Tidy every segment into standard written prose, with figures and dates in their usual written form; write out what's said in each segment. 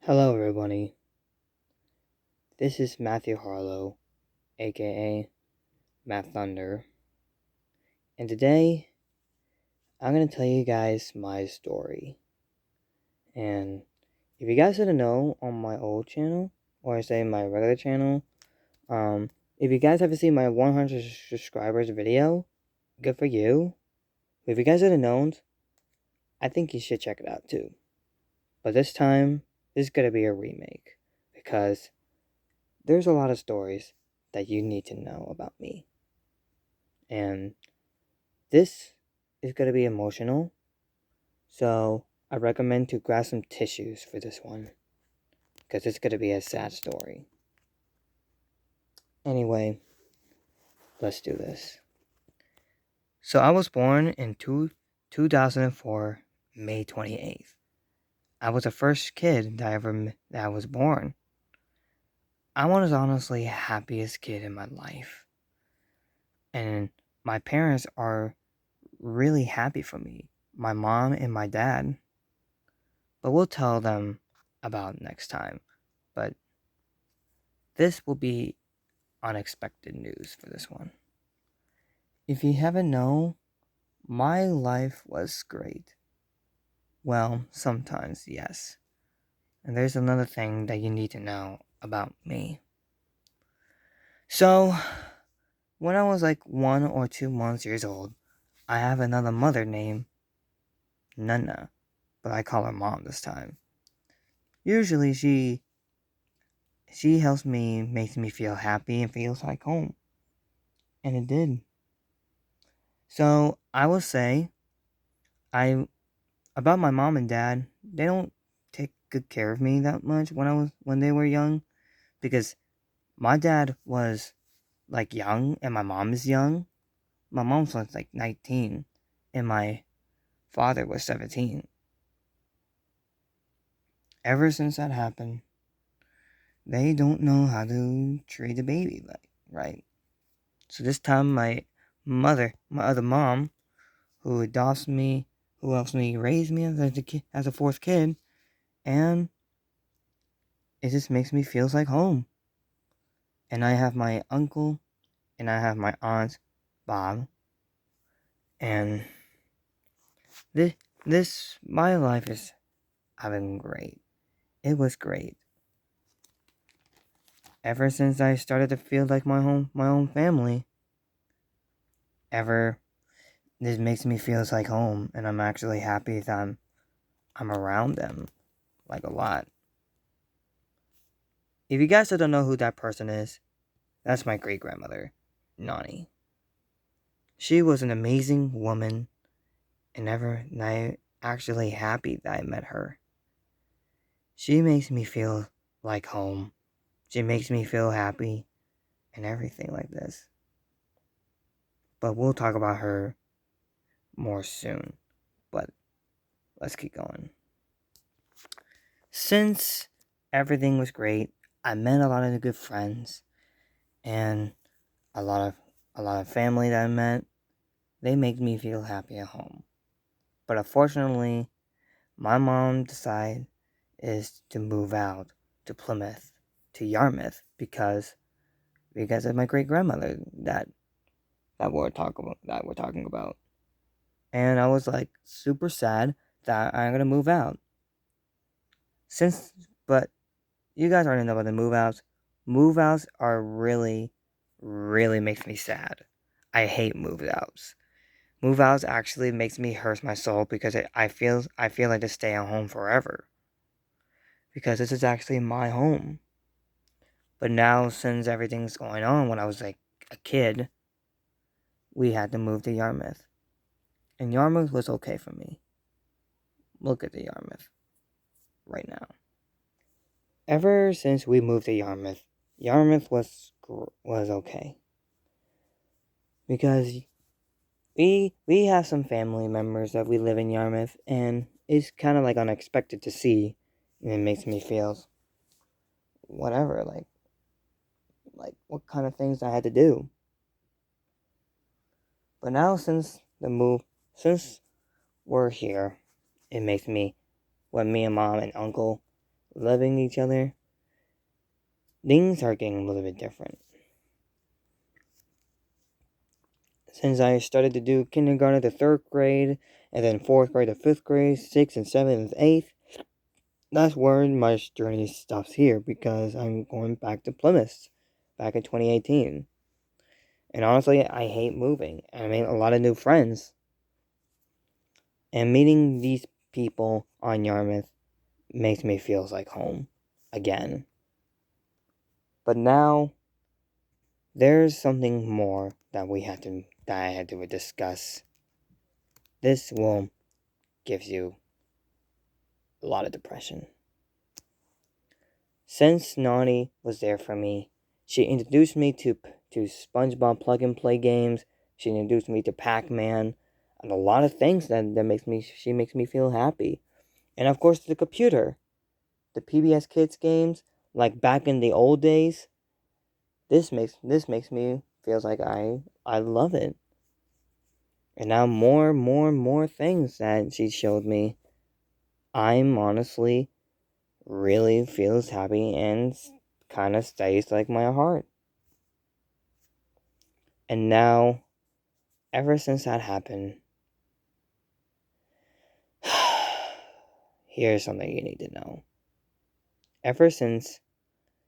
Hello, everybody. This is Matthew Harlow, aka Matt Thunder, and today I'm gonna tell you guys my story. And if you guys didn't know, on my old channel, or I say my regular channel, if you guys haven't seen my 100 subscribers video, good for you. But if you guys didn't know, I think you should check it out too. But this time, this is gonna be a remake because there's a lot of stories that you need to know about me. And this is going to be emotional, so I recommend to grab some tissues for this one, because it's going to be a sad story. Anyway, let's do this. So I was born in 2004, May 28th. I was the first kid that was born. I was honestly the happiest kid in my life. And my parents are really happy for me. My mom and my dad. But we'll tell them about next time. But this will be unexpected news for this one. If you haven't known, my life was great. Well, sometimes, yes. And there's another thing that you need to know about me. So, when I was like 1 or 2 months old, I have another mother named Nana, but I call her mom this time. Usually she helps me, makes me feel happy and feels like home. And it did. So I will say, I about my mom and dad, they don't take good care of me that much when they were young, because my dad was like young and my mom is young. My mom's was like 19 and my father was 17. Ever since that happened, they don't know how to treat a baby right. So this time my other mom, who adopts me, who helps me raise me as a fourth kid, and it just makes me feels like home. And I have my uncle and I have my aunt, Bob, and this my life is having great. It was great. Ever since I started to feel like my own family. Ever this makes me feels like home, and I'm actually happy that I'm around them like a lot. If you guys don't know who that person is, that's my great grandmother, Nani. She was an amazing woman, and I actually happy that I met her. She makes me feel like home. She makes me feel happy and everything like this. But we'll talk about her more soon. But let's keep going. Since everything was great, I met a lot of good friends and a lot of family that I met. They make me feel happy at home. But unfortunately, my mom decided is to move out to Plymouth, to Yarmouth, because of my great grandmother that we're talking about. And I was like super sad that I'm gonna move out. But you guys already know about the move outs. Move outs are really, really makes me sad. I hate move outs. Move outs actually makes me hurt my soul because I feel like to stay at home forever. Because this is actually my home. But now, since everything's going on, when I was like a kid, we had to move to Yarmouth. And Yarmouth was okay for me. Look at the Yarmouth right now. Ever since we moved to Yarmouth, Yarmouth was okay. Because we have some family members that we live in Yarmouth, and it's kind of like unexpected to see, and it makes me feel whatever, like what kind of things I had to do. But now since we're here, it makes me, when me and mom and uncle loving each other, things are getting a little bit different. Since I started to do kindergarten to 3rd grade, and then 4th grade to 5th grade, 6th and 7th and 8th, that's where my journey stops here because I'm going back to Plymouth back in 2018. And honestly, I hate moving. I made a lot of new friends. And meeting these people on Yarmouth makes me feel like home again. But now, there's something more that I had to discuss. This will give you a lot of depression. Since Nani was there for me, she introduced me to SpongeBob plug and play games. She introduced me to Pac-Man and a lot of things that she makes me feel happy. And of course the computer. The PBS Kids games, like back in the old days. This makes me feels like I love it. And now more things that she showed me. I'm honestly really feels happy and kind of stays like my heart. And now, ever since that happened, here's something you need to know. Ever since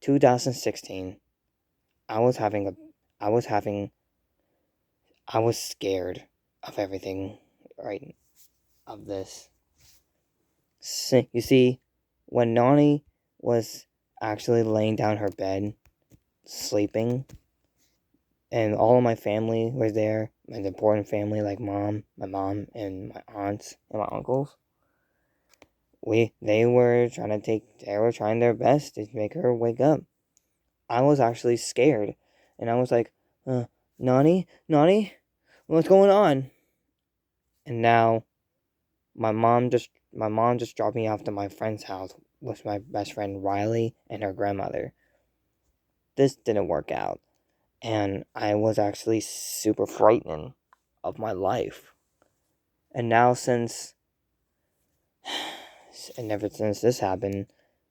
2016, I was scared of everything, right? Of this. You see, when Nani was actually laying down her bed, sleeping, and all of my family was there, my important family like my mom, and my aunts and my uncles. They were trying their best to make her wake up. I was actually scared, and I was like, Nani, what's going on? And now, my mom just dropped me off to my friend's house with my best friend Riley and her grandmother. This didn't work out, and I was actually super frightened of my life. And now ever since this happened,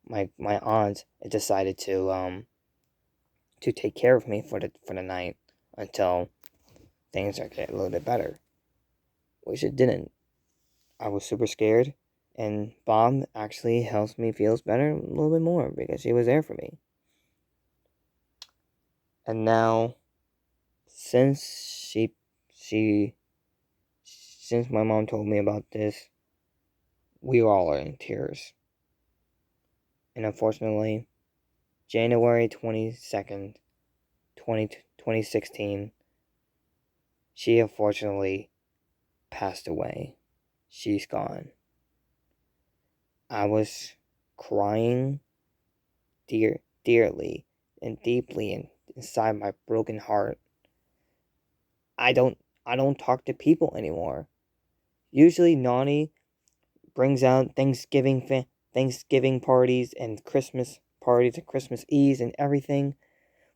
my aunt decided to take care of me for the night until things are getting a little bit better, which it didn't. I was super scared, and Bob actually helps me feel better a little bit more because she was there for me. And now, since since my mom told me about this, we all are in tears. And unfortunately, January 22nd, 2016, she unfortunately passed away. She's gone. I was crying dearly and deeply inside my broken heart. I don't talk to people anymore. Usually Nani brings out Thanksgiving parties and Christmas parties and Christmas Eves and everything.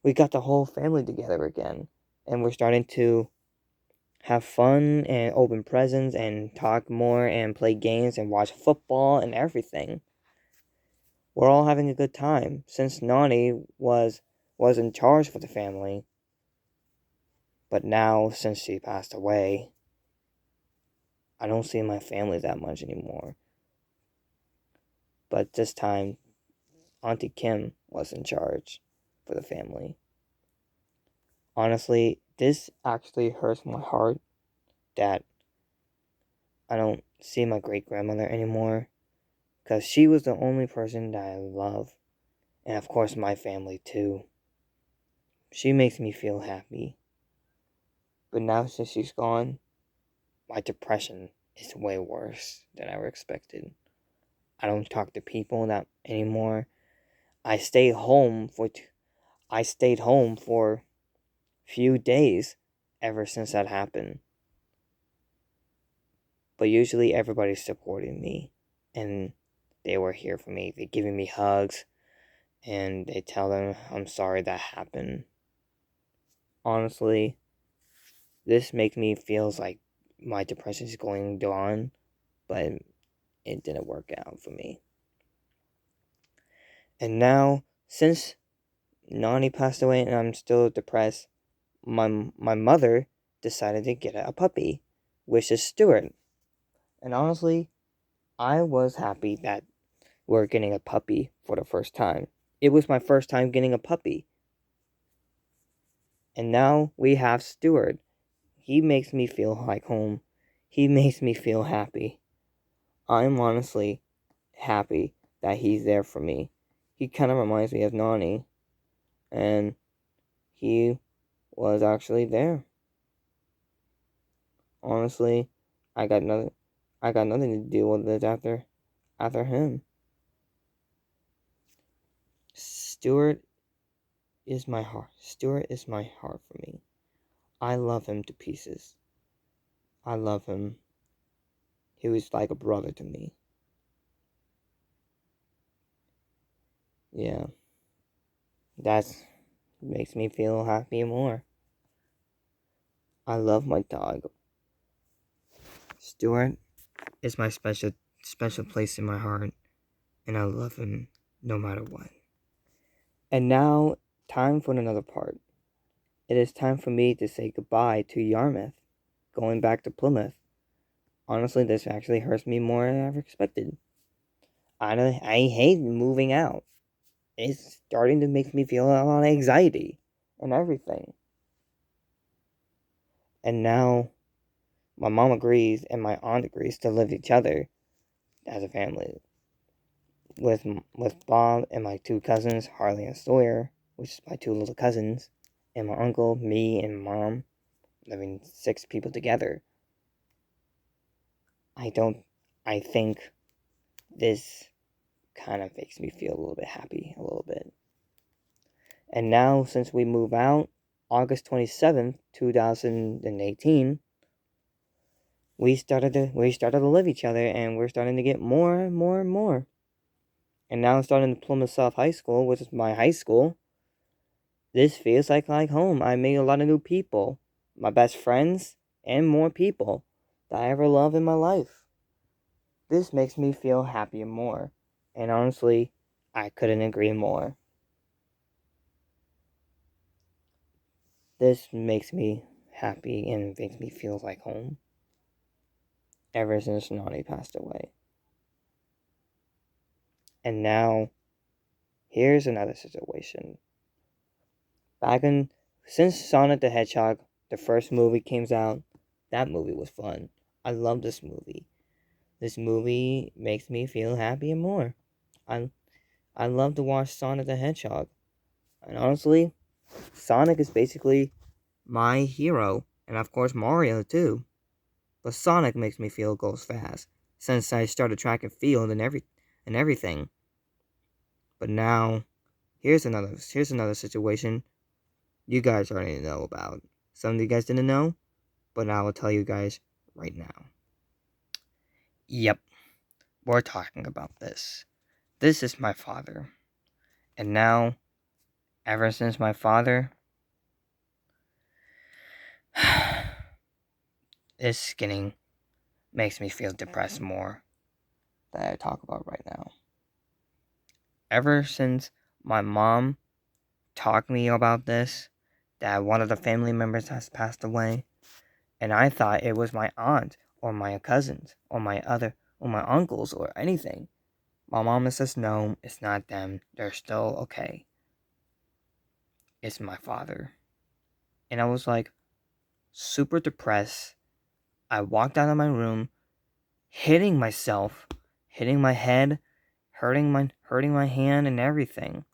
We got the whole family together again, and we're starting to have fun and open presents and talk more and play games and watch football and everything. We're all having a good time since Nani was in charge for the family. But now, since she passed away, I don't see my family that much anymore. But this time, Auntie Kim was in charge for the family. Honestly, this actually hurts my heart that I don't see my great grandmother anymore, because she was the only person that I love, and of course my family too. She makes me feel happy. But now since she's gone, my depression is way worse than I ever expected. I don't talk to people that anymore. I stayed home for few days ever since that happened. But usually everybody's supporting me, and they were here for me. They're giving me hugs, and they tell them I'm sorry that happened. Honestly, this makes me feel like my depression is going on, but it didn't work out for me. And now, since Nani passed away and I'm still depressed, my mother decided to get a puppy, which is Stuart. And honestly, I was happy that we're getting a puppy for the first time. It was my first time getting a puppy. And now we have Stuart. He makes me feel like home. He makes me feel happy. I'm honestly happy that he's there for me. He kind of reminds me of Nani, and he was actually there. Honestly, I got nothing. I got nothing to deal with it after him. Stuart is my heart. Stuart is my heart for me. I love him to pieces. I love him. He was like a brother to me. Yeah, that makes me feel happy more. I love my dog. Stuart is my special place in my heart, and I love him no matter what. And now, time for another part. It is time for me to say goodbye to Yarmouth, going back to Plymouth. Honestly, this actually hurts me more than I ever expected. I hate moving out. It's starting to make me feel a lot of anxiety and everything. And now, my mom agrees and my aunt agrees to live with each other as a family. With Bob and my two cousins, Harley and Sawyer, which is my two little cousins, and my uncle, me, and mom, living 6 people together. I think this kind of makes me feel a little bit happy, a little bit. And now, since we move out, August 27th, 2018, we started to live each other, and we're starting to get more and more and more. And now I'm starting to Plymouth South High School, which is my high school. This feels like home. I made a lot of new people, my best friends, and more people that I ever loved in my life. This makes me feel happy more. And honestly, I couldn't agree more. This makes me happy and makes me feel like home. Ever since Nani passed away. And now, here's another situation. Since Sonic the Hedgehog, the first movie came out, that movie was fun. I love this movie. This movie makes me feel happy and more. I I love to watch Sonic the Hedgehog. And honestly, Sonic is basically my hero. And of course Mario too. But Sonic makes me feel goes fast. Since I started track and field and everything. But now here's another situation you guys already know about. Some of you guys didn't know, but I will tell you guys right now. Yep, we're talking about this. This is my father. And now, ever since my father, this skinning makes me feel depressed more that I talk about right now. Ever since my mom talked me about this, that one of the family members has passed away, and I thought it was my aunt or my cousins or my uncles or anything. My mama says no, it's not them. They're still okay. It's my father. And I was like super depressed. I walked out of my room, hitting myself, hitting my head, hurting my hand and everything.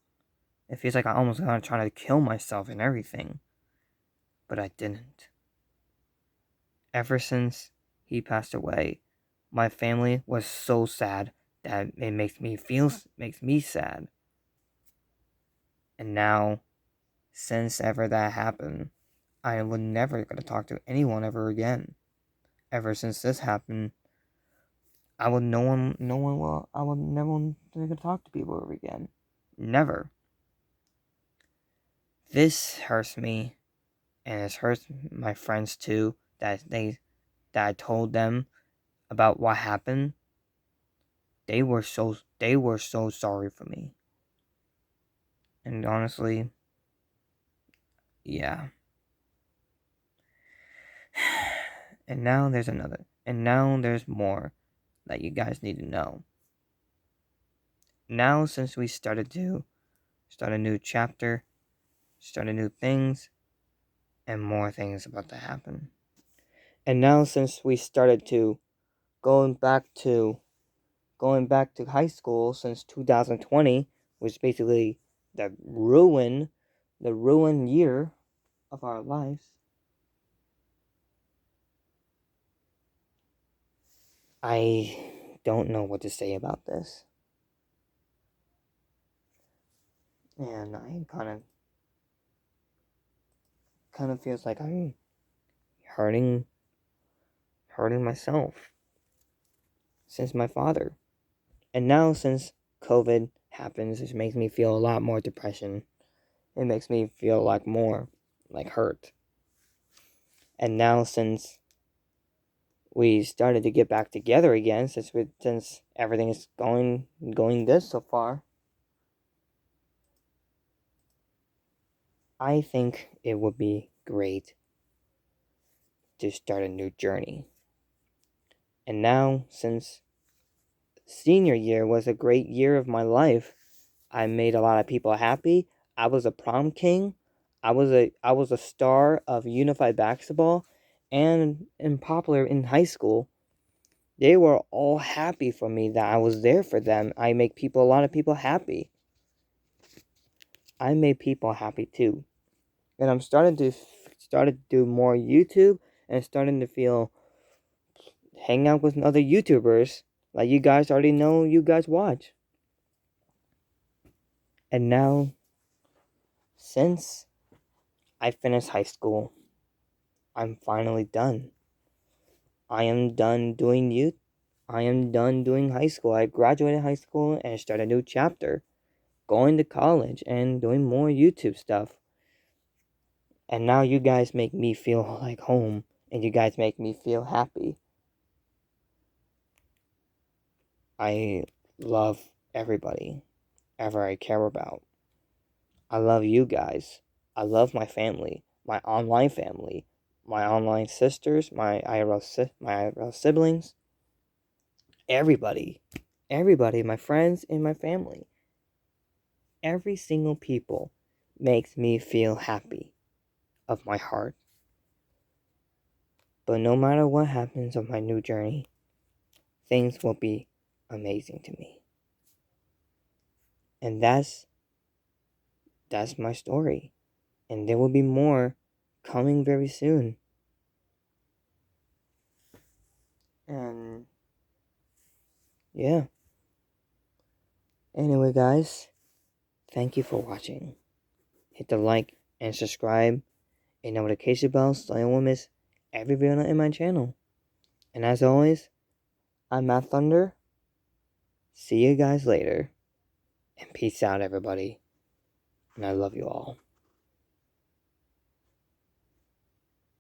It feels like I almost got trying to kill myself and everything. But I didn't. Ever since he passed away, my family was so sad that it makes me sad. And now, since ever that happened, I would never gonna talk to anyone ever again. Ever since this happened, I would I would never gonna talk to people ever again. Never. This hurts me, and it hurts my friends too. That I told them about what happened. They were so sorry for me. And honestly, yeah. And now there's another. And now there's more that you guys need to know. Now, since we started to start a new chapter, start a new things, and more things about to happen. And now, since we started to going back to high school since 2020, which is basically the ruin year of our lives. I don't know what to say about this. And I kind of feels like I'm hurting myself since my father. And now since COVID happens, it makes me feel a lot more depression. It makes me feel like more like hurt. And now since we started to get back together again, since everything is going good so far, I think it would be great to start a new journey. And now, since senior year was a great year of my life, I made a lot of people happy. I was a prom king. I was a star of unified basketball and popular in high school. They were all happy for me that I was there for them. I make a lot of people happy. I made people happy too. And I'm starting to do more YouTube and starting to feel hang out with other YouTubers like you guys already know you guys watch. And now, since I finished high school, I'm finally done. I am done doing youth. I am done doing high school. I graduated high school and started a new chapter, going to college and doing more YouTube stuff. And now you guys make me feel like home, and you guys make me feel happy. I love everybody ever I care about. I love you guys. I love my family, my online family, my online sisters, my IRL siblings, everybody, my friends and my family. Every single people makes me feel happy of my heart. But no matter what happens on my new journey, things will be amazing to me. And that's my story. And there will be more coming very soon. And yeah. Anyway, guys, thank you for watching. Hit the like and subscribe and notification bell so you won't miss every video in my channel. And as always, I'm Matt Thunder. See you guys later. And peace out, everybody. And I love you all.